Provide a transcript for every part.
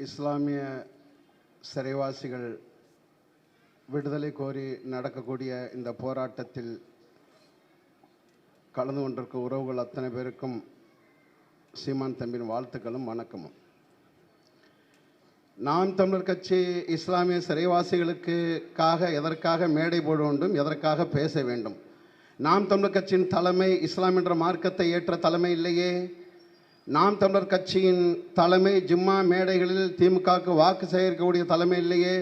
இஸ்லாமிய சிறைவாசிகள் விடுதலை கோரி நடக்கக்கூடிய இந்த போராட்டத்தில் கலந்து கொண்டிருக்கும் உறவுகள் அத்தனை பேருக்கும் சீமான் தம்பியின் வாழ்த்துக்களும் வணக்கமும். நாம் தமிழர் கட்சி இஸ்லாமிய சிறைவாசிகளுக்காக எதற்காக மேடை போட வேண்டும், எதற்காக பேச வேண்டும்? நாம் தமிழர் கட்சியின் தலைமை இஸ்லாம் என்ற மார்க்கத்தை ஏற்ற தலைமை இல்லையே. நாம் தமிழர் கட்சியின் தலைமை ஜும்மா மேடைகளில் திமுகவுக்கு வாக்கு சேகரிக்கக்கூடிய தலைமை இல்லையே.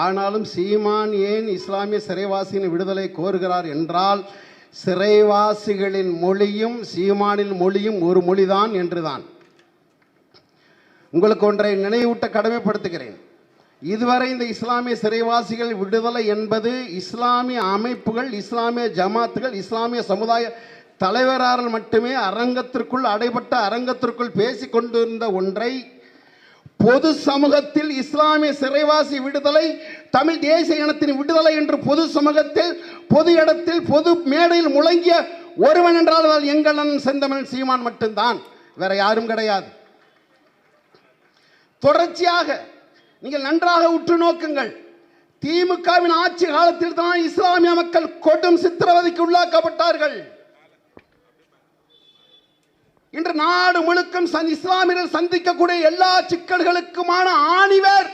ஆனாலும் சீமான் ஏன் இஸ்லாமிய சிறைவாசியின் விடுதலை கோருகிறார் என்றால், சிறைவாசிகளின் மொழியும் சீமானின் மொழியும் ஒரு மொழிதான் என்றுதான். உங்களுக்கு ஒன்றை நினைவூட்ட கடமைப்படுத்துகிறேன். இதுவரை இந்த இஸ்லாமிய சிறைவாசிகள் விடுதலை என்பது இஸ்லாமிய அமைப்புகள், இஸ்லாமிய ஜமாத்துகள், இஸ்லாமிய சமுதாய தலைவரால் மட்டுமே அரங்கத்திற்குள் அடைபட்ட அரங்கத்திற்குள் பேசிக் கொண்டிருந்த ஒன்றை பொது சமூகத்தில் இஸ்லாமிய சிறைவாசி விடுதலை, தமிழ் தேசிய இனத்தின் விடுதலை என்று பொது சமூகத்தில், பொது இடத்தில், பொது மேடையில் முழங்கிய ஒருவன் என்றால் எங்கள் செந்தமிழ் சீமான் மட்டும்தான், வேற யாரும் கிடையாது. தொடர்ச்சியாக நீங்கள் நன்றாக உற்று நோக்குங்கள். திமுகவின் ஆட்சி காலத்தில் தான் இஸ்லாமிய மக்கள் கொடும் சித்திரவதைக்கு உள்ளாக்கப்பட்டார்கள். இன்று நாடு முழுக்கும் இஸ்லாமியர்கள் சந்திக்கக்கூடிய எல்லா சிக்கல்களுக்குமான ஆணிவர்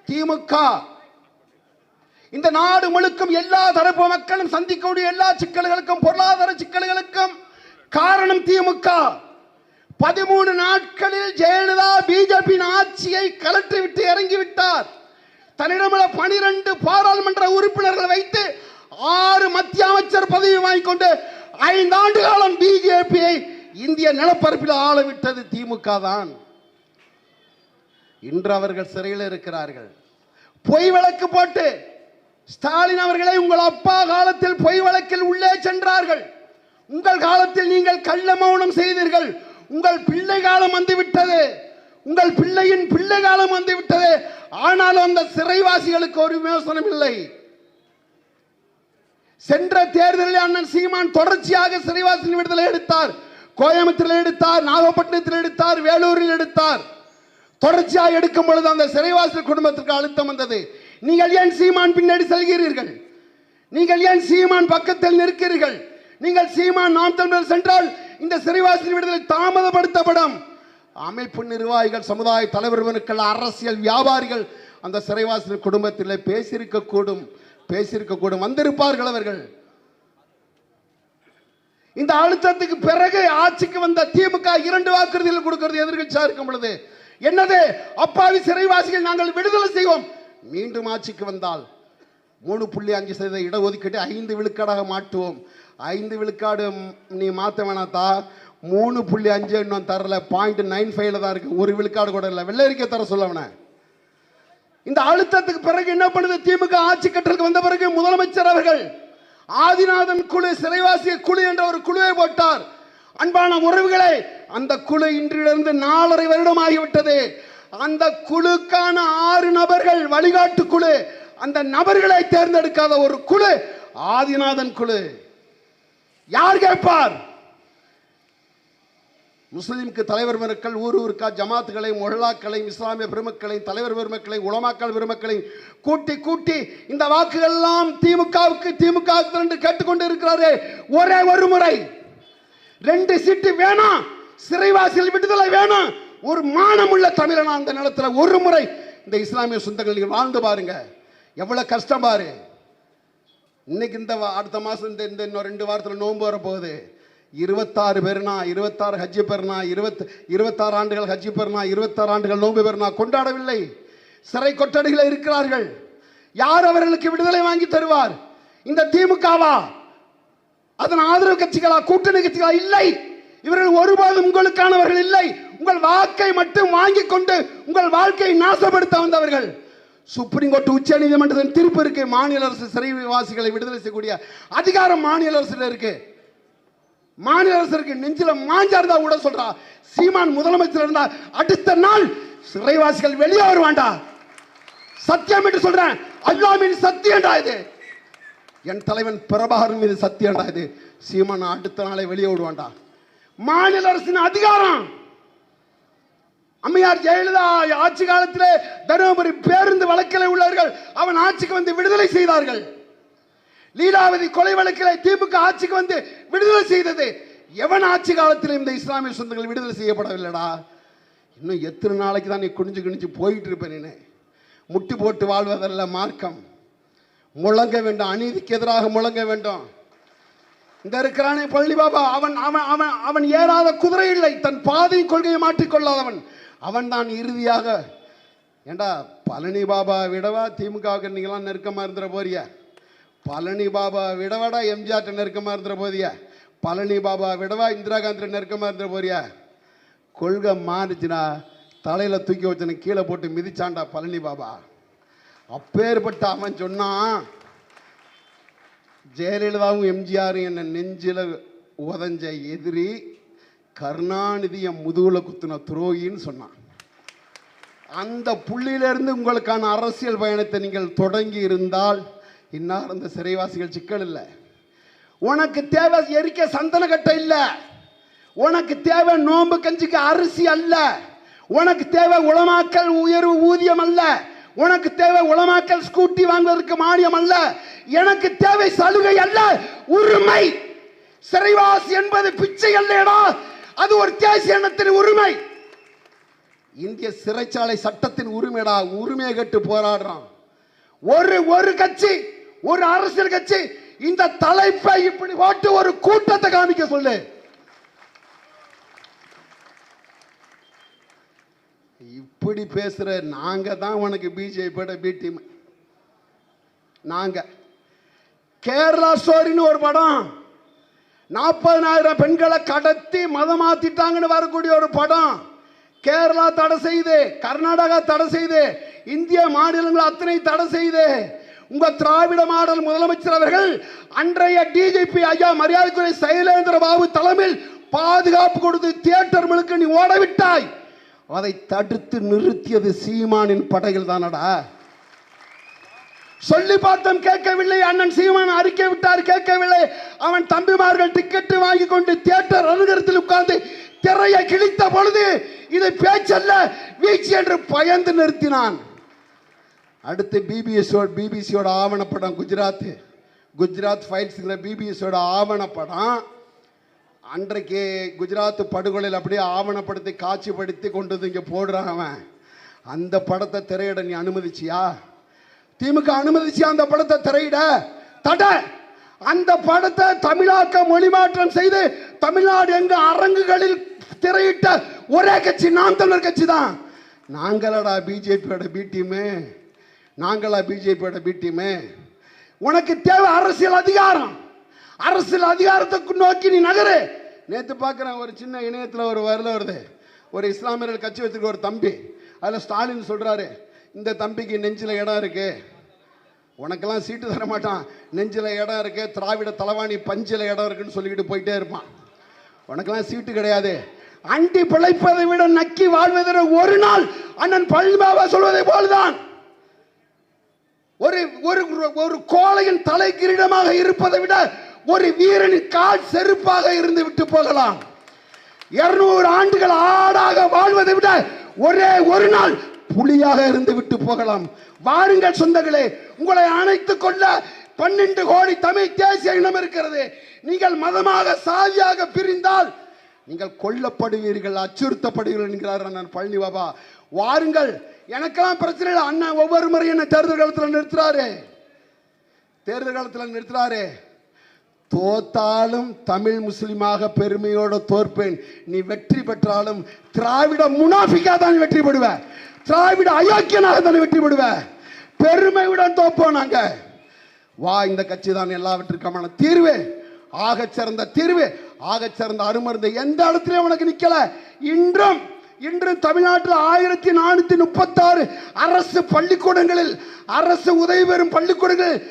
திமுக. இந்த நாடு முழுக்கும் எல்லா தரப்பு மக்களும் சந்திக்கக்கூடிய எல்லா சிக்கல்களுக்கும், பொருளாதார சிக்கல்களுக்கும் காரணம் திமுக. 13 நாட்களில் ஜெயலலிதா பிஜேபி ஆட்சியை கலற்றிவிட்டு இறங்கிவிட்டார். தன்னிடமுள்ள 12 பாராளுமன்ற உறுப்பினர்கள் வைத்து 6 மத்திய அமைச்சர் பதவி வாங்கிக் கொண்டு 5 ஆண்டு காலம் பிஜேபியை இந்திய நிலப்பரப்பில் ஆளவிட்டது திமுக தான். இன்று அவர்கள் சிறையில் இருக்கிறார்கள். பொய் வழக்கு போட்டு ஸ்டாலின் அவர்களை உங்கள் அப்பா காலத்தில் பொய் வழக்கில் உள்ளே சென்றார்கள். உங்கள் காலத்தில் நீங்கள் கள்ள மௌனம் செய்தீர்கள். உங்கள் பிள்ளை காலம் வந்துவிட்டது, உங்கள் பிள்ளையின் பிள்ளை காலம் வந்துவிட்டது. ஆனாலும் அந்த சிறைவாசிகளுக்கு ஒரு விமோசனம் இல்லை. சென்ற தேர்தலில் அண்ணன் சீமான் தொடர்ச்சியாக சிறைவாசி விடுதலை எடுத்தார். கோயம்புத்தூரில் எடுத்தார், நாகப்பட்டினத்தில் எடுத்தார், வேலூரில் எடுத்தார். தொடர்ச்சியாக எடுக்கும் பொழுது அந்த சிறைவாசி குடும்பத்திற்கு அழுத்தம் வந்தது. நீங்கள் ஏன் சீமான் பின்னாடி செல்கிறீர்கள்? நீங்கள் ஏன் சீமான் பக்கத்தில் நிற்கிறீர்கள்? நீங்கள் சீமான் நாம் தமிழர் சென்றால் இந்த சிறைவாசி விடுதலை தாமதப்படுத்தப்படும். அமைப்பு நிர்வாகிகள், சமுதாய தலைவர்கள், அரசியல் வியாபாரிகள் அந்த சிறைவாசி குடும்பத்தில் பேசியிருக்கக்கூடும், வந்திருப்பார்கள் அவர்கள். இந்த அழுத்தத்துக்கு பிறகு ஆட்சிக்கு வந்த திமுக 2 வாக்குறுதிகள் கொடுக்கிறது எதிர்க்கட்சியா இருக்கும் பொழுது. என்னது? அப்பாவி சிறைவாசிகள் நாங்கள் விடுதலை செய்வோம். மீண்டும் ஆட்சிக்கு வந்தால் 3.5% இடஒதுக்கீட்டை 5 விழுக்காடாக மாற்றுவோம். 5 விழுக்காடு நீ மாற்ற வேணாத்தா, 3.5 இன்னும் தரல, 0.95 தான் இருக்கு, 1 விழுக்காடு கூட இல்லை, வெள்ளரிக்கை தர சொல்லவன. இந்த அழுத்தத்துக்கு பிறகு என்ன பண்ணுது திமுக ஆட்சி கட்டலுக்கு வந்த பிறகு முதலமைச்சர் அவர்கள் ஆதிநாதன் குழு, சிறைவாசிய குழு என்ற ஒரு குழுவை போட்டார். அன்பான உறவுகளை, அந்த குழு இன்றிலிருந்து 4.5 வருடம் ஆகிவிட்டது. அந்த குழுக்கான 6 நபர்கள் வழிகாட்டு குழு, அந்த நபர்களை தேர்ந்தெடுக்காத ஒரு குழு ஆதிநாதன் குழு. யார் கேட்பார்? முஸ்லிம்க்கு தலைவர் பெருமக்கள், ஊருக்கா ஜமாத்துகளையும் மொஹல்லாக்களையும் இஸ்லாமிய பெருமக்களையும் தலைவர் பெருமக்களையும் உலமாக்கள் பெருமக்களையும் கூட்டி இந்த வாக்குகள் எல்லாம் திமுக என்று கேட்டுக்கொண்டு இருக்கிறாரே. ஒரே ஒரு முறை 2 சீட்டு வேணாம், சிறைவாசிகள் விடுதலை வேணும். ஒரு மானமுள்ள தமிழனா அந்த நிலத்தில் ஒரு முறை இந்த இஸ்லாமிய சொந்தங்கள் வாழ்ந்து பாருங்க, எவ்வளவு கஷ்டம் பாரு. இன்னைக்கு இந்த அடுத்த மாசம் இந்த இன்னும் 2 வாரத்தில் நோன்பு வர போகுது. 26 பெருனா, 26 ஹஜ்ஜி பெருனா, 26 ஆண்டுகள் ஹஜ்ஜி பெருனா, 26 ஆண்டுகள் நோன்பு பெருனா கொண்டாடவில்லை. சிறை கொட்டடிகளில் இருக்கிறார்கள். யார் அவர்களுக்கு விடுதலை வாங்கி தருவார்? இந்த திமுகவா? அதன் ஆதரவு கட்சிகளா? கூட்டணி கட்சிகளா? இல்லை. இவர்கள் ஒருபோதும் உங்களுக்கானவர்கள் இல்லை. உங்கள் வாக்கை மட்டும் வாங்கி கொண்டு உங்கள் வாழ்க்கையை நாசப்படுத்த வந்தவர்கள். சுப்ரீம் கோர்ட், உச்ச நீதிமன்றத்தின் தீர்ப்பு இருக்கு. மாநில அரசு சிறைவாசிகளை விடுதலை செய்யக்கூடிய அதிகாரம் மாநில அரசு இருக்கு. மாநில அரசு நெஞ்சில மாஞ்சார்தா கூட சொல்றா. சீமான் முதலமைச்சர் இருந்தா அடுத்த நாள் சிறைவாசிகள் வெளியே வருவாண்டா. சத்தியம் என்று சொல்றேன். அல்லாஹ் மீது சத்தியம்டா இது. என் தலைவன் பிரபாகரன் மீது சத்தியம்டா இது. சீமான் அடுத்த நாளை வெளியே விடுவாண்டா. மாநில அரசின் அதிகாரம் அம்மையார் ஜெயலலிதா ஆட்சி காலத்திலே தருமபுரி பேருந்து வழக்கில் உள்ளவர்கள் அவன் ஆட்சிக்கு வந்து விடுதலை செய்தார்கள். லீலாவதி கொலை வழக்கில் திமுக ஆட்சிக்கு வந்து விடுதலை செய்தது. எவன் ஆட்சி காலத்தில் இந்த இஸ்லாமிய சொந்தங்கள் விடுதலை செய்யப்படவில்லைடா. இன்னும் எத்தனை நாளைக்கு தான் நீ குனிஞ்சு குனிஞ்சு போயிட்டு இருப்பேன். முட்டி போட்டு வாழ்வதல்ல மார்க்கம். முழங்க வேண்டும், அநீதிக்கு எதிராக முழங்க வேண்டும். இந்த இருக்கிறானே பழனி பாபா, அவன் அவன் அவன் அவன் ஏறாத குதிரை இல்லை, தன் பாதையும் கொள்கையை மாற்றிக்கொள்ளாதவன். அவன் தான் இறுதியாக, ஏண்டா பழனி பாபா விடவா திமுகவுக்கு நீங்களாம் நெருக்கமாக இருந்துட போறியா? பழனி பாபா விடவாடா எம்ஜிஆர் நெருக்கமாக இருந்துட போறியா? பழனி பாபா விடவா இந்திரா காந்தி நெருக்கமாக இருந்துட போறியா? கொள்கை மாறிச்சுனா தலையில் தூக்கி வச்சன கீழே போட்டு மிதிச்சாண்டா பழனி பாபா. அப்பேற்பட்ட அவன் சொன்னான், ஜெயலலிதாவும் எம்ஜிஆரும் என்ன நெஞ்சில உதஞ்ச எதிரி, கருணாநிதியை முதுகுல குத்துன துரோகின்னு சொன்னான். அந்த புள்ளியிலிருந்து உங்களுக்கான அரசியல் பயணத்தை நீங்கள் தொடங்கி இருந்தால் இன்னார் அந்த சிறைவாசிகள் சிக்கல் இல்லை. உனக்கு தேவை எரிக்க சந்தன கட்டை இல்லை, உனக்கு தேவை நோம்பு கஞ்சிக்கு அரிசி அல்ல, உனக்கு தேவை உலமாக்கல் உயர்வு ஊதியம் அல்ல, உனக்கு தேவை உலமாக்கல் ஸ்கூட்டி வாங்குவதற்கு மானியம் அல்ல, எனக்கு தேவை சலுகை அல்ல, உரிமை. சிறைவாசி என்பது பிச்சை அல்லடா, அது ஒரு தேசிய இனத்தின் உரிமை. இந்திய சிறைச்சாலை சட்டத்தின் உரிமைடா. உரிமையை கட்டு போராடுறான் ஒரு கட்சி, ஒரு அரசியல் கட்சி. இந்த தலைப்பை இப்படி போட்டு ஒரு கூட்டத்தை காமிக்க சொல்லு. இப்படி பேசுற நாங்க தான் உனக்கு பிஜேபியோட பி டீம். நாங்க கேரளா ஸ்டோரின்னு ஒரு படம், 40,000 பெண்களை கடத்தி மதம் மாத்திட்டாங்கன்னு வரக்கூடிய ஒரு படம். கேரளா தடை செய்து, கர்நாடகா தடை செய்து, இந்திய மாநிலங்கள் அத்தனை தடை செய்து, உங்க திராவிட மாடல் முதலமைச்சர் அவர்கள் அன்றைய டிஜிபி ஐயா மரியாதைக்குரிய சைலேந்திர பாபு தலைமையில் பாதுகாப்பு கொடுத்து தியேட்டர் முழுக்க நீ ஓடவிட்டாய். அதை தடுத்து நிறுத்தியது சீமானின் படைகள் தானடா. சொல்லி பார்த்தோம் கேட்கவில்லை. அண்ணன் சீமான் அறிக்கை விட்டார், கேட்கவில்லை. அவன் தம்பிமார்கள் டிக்கெட் வாங்கி கொண்டு தியேட்டர் அனுகரத்தில் உட்கார்ந்து திரையை கிழித்த பொழுது இது பேச்சல்ல வீழ்ச்சி என்று பயந்து நிறுத்தினான். அடுத்து பிபிசியோட ஆவணப்படம் குஜராத் ஃபைல்ஸ், பிபிசியோட ஆவணப்படம். அன்றைக்கு குஜராத் படுகொலையில் அப்படியே ஆவணப்படுத்தி காட்சிப்படுத்தி கொண்டு வந்து இங்கே போடுறான் அவன். அந்த படத்தை திரையிட நீ அனுமதிச்சியா? திமுக அனுமதிச்சியா அந்த படத்தை திரையிட? தடை. அந்த படத்தை தமிழாக்க மொழிமாற்றம் செய்து தமிழ்நாடு எங்க அரங்குகளில் திரையிட்ட ஒரே கட்சி நாம் தமிழர் கட்சி தான். நாங்களடா பிஜேபியோட பி டீமு, நாங்களா பிஜேபியோட பி டீமு. உனக்கு தேவை அரசியல் அதிகாரம். அரசியல் அதிகாரத்தை நோக்கி நீ நகரு. நேற்று பார்க்குறேன், ஒரு சின்ன இணையத்தில் ஒரு வரல வருது, ஒரு இஸ்லாமியர்கள் கட்சி வச்சிருக்க ஒரு தம்பி. அதில் ஸ்டாலின் சொல்கிறாரு, இந்த தம்பிக்கு நெஞ்சில் இடம் இருக்கு, உனக்கெல்லாம் சீட்டு தர மாட்டான், நெஞ்சில் இடம் இருக்கு, திராவிட தலைவாணி பஞ்சில் இடம் இருக்குன்னு சொல்லிக்கிட்டு போயிட்டே இருப்பான். உனக்கெல்லாம் சீட்டு கிடையாது. அண்டி பிழைப்பதை விட நக்கி வாழ்வதை ஒரு நாள் அண்ணன் பழனிபாபா சொல்வதை போல்தான். ஒரு ஒரு கோழையின் தலை கிரீடமாக இருப்பதை விட ஒரு வீரனின் கால் செருப்பாக இருந்து விட்டு போகலாம். 200 ஆண்டுகள் ஆடாக வாழ்வதை விட ஒரே ஒரு நாள் புலியாக இருந்து விட்டு போகலாம். வாருங்கள் சொந்தங்களே, உங்களை அணைத்துக் கொள்ள 12 கோடி தமிழ் தேசிய இனம் இருக்கிறது. நீங்கள் மதமாக சாதியாக பிரிந்தால் நீங்கள் கொல்லப்படுவீர்கள், அச்சுறுத்தப்படுவீர்கள் என்கிறார் அண்ணன் பழனி பாபா. வாருங்கள், எனக்கெல்லாம் பிரச்சனை இல்லை. அண்ணன் ஒவ்வொரு முறையும் என்ன தேர்தல் காலத்தில் நிறுத்துறாரு. தோத்தாலும் தமிழ் முஸ்லிமாக பெருமையோடு தோற்பேன். நீ வெற்றி பெற்றாலும் திராவிட முனாஃபிக்கா தான் வெற்றி பெறுவ, திராவிட அயோக்கியனாக தான் வெற்றி பெறுவ. பெருமையுடன் தோப்போம் நாங்க. வா, இந்த கட்சி தான் எல்லாவற்றுக்கான தீர்வு, ஆகச்சிறந்த தீர்வு, ஆகச்சிறந்த அருமருந்து. எந்த இடத்துல உனக்கு நிக்கல. இன்றும் தமிழ்நாட்டில் 1436 அரசு பள்ளிக்கூடங்களில், அரசு உதவி பெறும் பள்ளிக்கூடங்களில்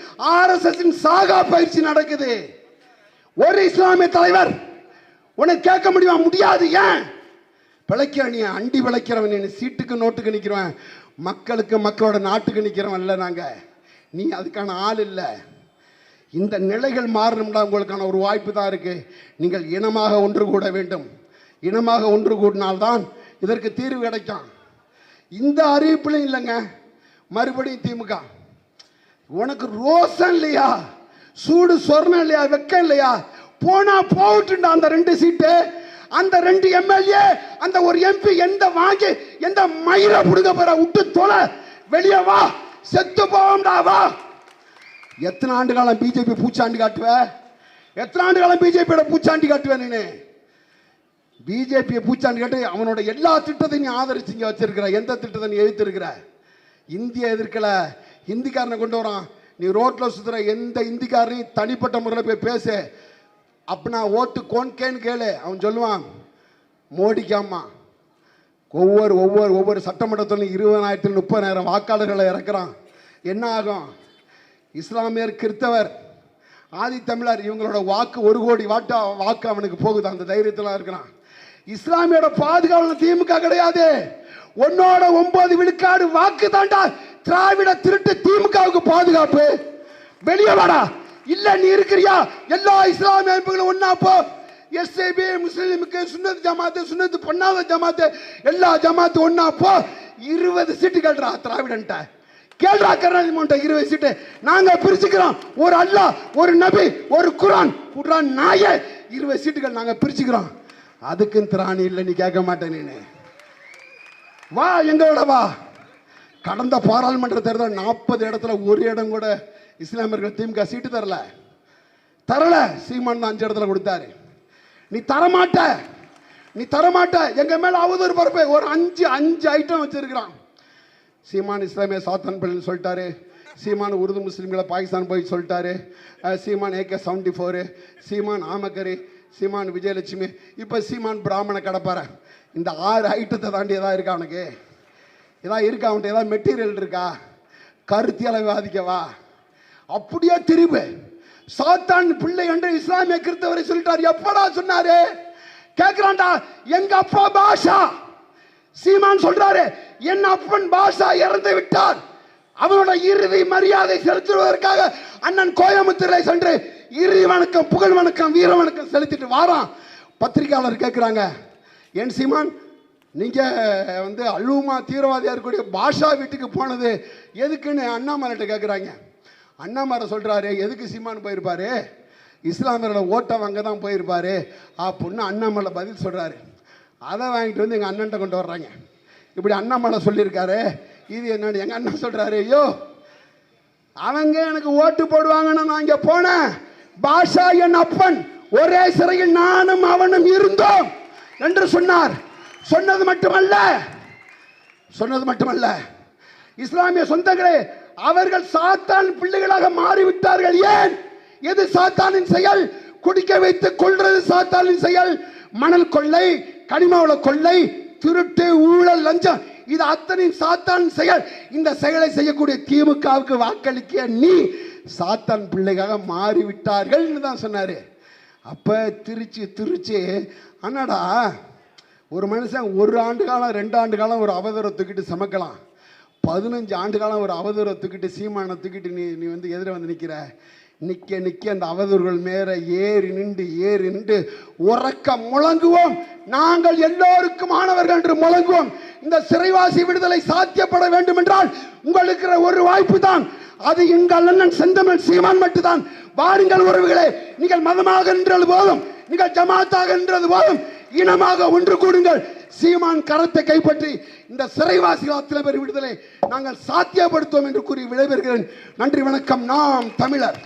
RSS சாகா பயிற்சி நடக்குது. ஒரு இஸ்லாமிய தலைவர் உனக்கு கேட்க முடியுமா? முடியாது. ஏன்? பிழைக்கிற நீ அண்டி பிழைக்கிறவன், நீ சீட்டுக்கு நோட்டுக்கு நிற்கிறவன், மக்களுக்கு மக்களோட நாட்டுக்கு நிற்கிறவன் இல்லை நாங்க. நீ அதுக்கான ஆள் இல்லை. இந்த நிலைகள் மாறணும்னா உங்களுக்கான ஒரு வாய்ப்பு தான் இருக்கு. நீங்கள் இனமாக ஒன்று கூட வேண்டும். இனமாக ஒன்று கூடினால்தான் இதற்கு தீர்வு கிடைக்கும். இந்த அறிவிப்புல இல்லைங்க. மறுபடியும் திமுக, உனக்கு ரோசம் இல்லையா, சூடு சொர்ணம் இல்லையா, வெக்கம் இல்லையா, போனா போட்டுண்டா அந்த 2 சீட்டு, அந்த 2 எம்எல்ஏ, அந்த ஒரு எம்பி எந்த வாங்கி எந்த மயிர புடுங்க போற, விட்டு தொலை, வெளியே வா, செத்து போவோம்டா வா. எத்தனை ஆண்டு காலம் பிஜேபி பூச்சாண்டி காட்டுவ? எத்தனை ஆண்டு காலம் பிஜேபியோட பூச்சாண்டி காட்டுவேன்? நீ பிஜேபியை பூச்சாண்டி காட்டு அவனோட எல்லா திட்டத்தையும் நீ ஆதரிச்சு இங்க வச்சிருக்கிற. எந்த திட்டத்தை நீ எதிர்த்திருக்கிற? இந்திய எதிர்க்கல, ஹிந்திக்காரனை கொண்டு வரான். நீ ரோட்ல சுத்துற எந்த இந்திக்காரனையும் தனிப்பட்ட முறையில் போய் பேசு. அப்படின்னா ஓட்டு கோன்கேன்னு கேளு, அவன் சொல்லுவான் மோடிக்காமா. ஒவ்வொரு ஒவ்வொரு ஒவ்வொரு சட்டமன்றத்திலும் 20,000 30,000 வாக்காளர்களை இறக்குறான். என்ன ஆகும்? இஸ்லாமியர், கிறிஸ்தவர், ஆதி தமிழர் இவங்களோட வாக்கு 1 கோடி வாக்கு அவனுக்கு போகுது. அந்த தைரியத்தில் இருக்கிறான். இஸ்லாமியோட பாதுகாவல திமுக கிடையாது. உன்னோட 9 விழுக்காடு வாக்கு தாண்டா திராவிட திருட்டு திமுகவுக்கு பாதுகாப்பு. வெளியே வாடா. இல்ல நீ இருக்கிறியா? எல்லா இஸ்லாமிய அமைப்புகளும் ஒன்னா போ. எஸ்ஏபி, முஸ்லிமுக்கு, சுன்னத் ஜமாத்து, சுன்னத் பண்ணாத ஜமாத்து, எல்லா ஜமாத்து ஒன்னா போ. 20 சீட்டு கேள்றா திராவிடன்ட்ட, கேள்றா கருணாநிதி மோட்ட 20 சீட்டு நாங்க பிரிச்சுக்கிறோம். ஒரு அல்லாஹ், ஒரு நபி, ஒரு குர்ஆன், குர்ஆன் நாயே 20 சீட்டுகள் நாங்க பிரிச்சுக்கிறோம். அதுக்கும் திராணி இல்லை, நீ கேட்க மாட்டேன். நீ வா, எங்களோட வா. கடந்த பாராளுமன்ற தேர்தல் 40 இடத்துல ஒரு இடம் கூட இஸ்லாமியர்கள் திமுக சீட்டு தரல. சீமான் தான் 5 இடத்துல கொடுத்தாரு. நீ தரமாட்ட, நீ தரமாட்ட. எங்க மேல அவதூறு பரப்ப ஒரு 5 ஐட்டம் வச்சிருக்கிறான். சீமான் இஸ்லாமிய சாத்தான் பள்ளி சொல்லிட்டாரு. சீமான் உருது முஸ்லீம்களை பாகிஸ்தான் போய் சொல்லிட்டாரு. சீமான் AK-74, சீமான் ஆமக்கரி, சீமான் விஜயலட்சுமி, இப்ப சீமான் பிராமண கடப்பார. இந்த 6 ஐட்டத்தை தாண்டி ஏதாவது இருக்கா அவனுக்கு? ஏதாவது இருக்கா அவன்கிட்ட? ஏதாவது மெட்டீரியல் இருக்கா? கருத்தியலை வாதிக்கவா? அப்படியே திரும்ப சாத்தான் பிள்ளை என்று இஸ்லாமிய கிறிஸ்தவரை சொல்லிட்டார். எப்படா சொன்னாரு? கேட்கிறான்டா. எங்க அப்பா பாஷா சீமான் சொல்றாரு, என் அப்பன் பாஷா இறந்து விட்டார். அவனோட இறுதி மரியாதை செலுத்துவதற்காக அண்ணன் கோயம்புத்தூரில் சென்று இறுதி வணக்கம், புகழ் வணக்கம், வீர வணக்கம் செலுத்திட்டு வாரான். பத்திரிகையாளர் கேட்கிறாங்க, என் சீமான் நீங்க அல்லுமா தீவிரவாதியா இருக்கக்கூடிய பாஷா வீட்டுக்கு போனது எதுக்குன்னு அண்ணாமலைட்ட கேட்குறாங்க. அண்ணாமலை சொல்றாரு, எதுக்கு சீமான் போயிருப்பாரு? இஸ்லாமியரோட ஓட்டை வாங்க தான் போயிருப்பாரு அப்படின்னு அண்ணாமலை பதில் சொல்றாரு. அதை வாங்கிட்டு வந்து எங்க அண்ணன்ட்ட கொண்டு வர்றாங்க. இப்படி அண்ணாமலை சொல்லியிருக்காரு, இது என்னன்னு எங்க அண்ணன் சொல்றாரு, ஐயோ அவங்க எனக்கு ஓட்டு போடுவாங்கன்னு நான் இங்க போனேன். பாஷா என் அப்பன், ஒரே சிறையில் நானும் அவனும் இருந்தோம் என்று சொன்னார். சொன்னது மட்டுமல்ல இஸ்லாமிய சொந்தங்களே, அவர்கள் சாத்தான் பிள்ளைகளாக மாறிவிட்டார்கள். ஏன்? எது சாத்தானின் செயல்? குடிக்க வைத்து கொள்றது சாத்தானின் செயல். மணல் கொள்ளை, கனிமவள கொள்ளை, திருட்டு, ஊழல், லஞ்சம், இது அத்தனை சாத்தான் செயல். இந்த செயலை செய்யக்கூடிய திமுகவுக்கு வாக்களிக்க நீ சாத்தான் பிள்ளைகாக மாறிவிட்டார்கள் தான் சொன்னாரு. அப்ப திருச்சி அண்ணாடா, ஒரு மனுஷன் 1 ஆண்டு காலம் 2 ஆண்டு காலம் ஒரு அவதூறை தூக்கிட்டு சமைக்கலாம். 15 ஆண்டு காலம் ஒரு அவதூறை தூக்கிட்டு சீமானை தூக்கிட்டு நீ எதிர நிற்க அந்த அவதூறுகள் மேல ஏறி நின்று உறக்க முழங்குவோம். நாங்கள் எல்லோருக்கும் ஆனவர்கள் என்று முழங்குவோம். இந்த சிறைவாசி விடுதலை சாத்தியப்பட வேண்டும் என்றால் உங்களுக்கு ஒரு வாய்ப்பு தான். அது எங்கள் அண்ணன் செந்தமிழ் சீமான் மட்டும்தான். வாருங்கள் உறவுகளே, நீங்கள் மதமாக நின்றது போதும், நீங்கள் ஜமாத்தாக நின்றது போதும், இனமாக ஒன்று கூடுங்கள். சீமான் கரத்தை கைப்பற்றி இந்த சிறைவாசிகள் அத்தனை பேர் விடுதலை நாங்கள் சாத்தியப்படுத்துவோம் என்று கூறி விடைபெறுகிறேன். நன்றி, வணக்கம். நாம் தமிழர்.